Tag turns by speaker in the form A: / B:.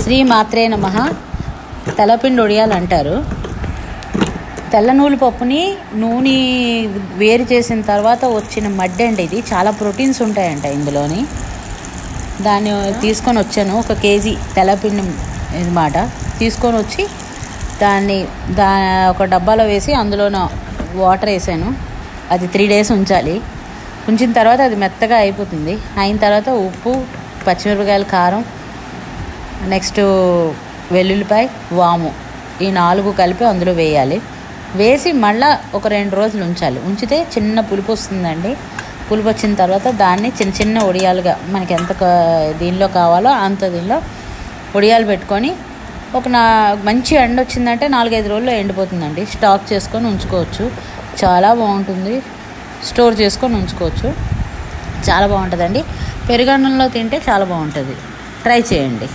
A: శ్రీ మాత్రే నమః. తెల్లపిండి ఒడియాలు అంటారు. తెల్ల నూలు పప్పుని నూనె వేరు చేసిన తర్వాత వచ్చిన మడ్డి అండి. ఇది చాలా ప్రోటీన్స్ ఉంటాయంట ఇందులోని. దాన్ని తీసుకొని వచ్చాను. 1 కేజీ తెల్లపిండి అన్నమాట తీసుకొని వచ్చి దాన్ని ఒక డబ్బాలో వేసి అందులోన వాటర్ వేసాను. అది 3 days ఉంచాలి. ఉంచిన తర్వాత అది మెత్తగా అయిపోతుంది. అయిన తర్వాత ఉప్పు, పచ్చిమిరపకాయలు, కారం, నెక్స్ట్ వెల్లుల్లిపాయ, వాము, ఈ 4 కలిపి అందులో వేయాలి. వేసి మళ్ళీ ఒక 2 రోజులు ఉంచాలి. ఉంచితే చిన్న పులుపు వస్తుందండి. పులుపు వచ్చిన తర్వాత దాన్ని చిన్న చిన్న ఒడియాలుగా మనకి ఎంత దీనిలో కావాలో అంత దీనిలో ఒడియాలు పెట్టుకొని మంచి ఎండ వచ్చిందంటే 4-5 రోజుల్లో ఎండిపోతుందండి. స్టాక్ చేసుకొని ఉంచుకోవచ్చు. చాలా బాగుంటుంది. స్టోర్ చేసుకొని ఉంచుకోవచ్చు. చాలా బాగుంటుందండి. పెరుగన్నంలో తింటే చాలా బాగుంటుంది. ట్రై చేయండి.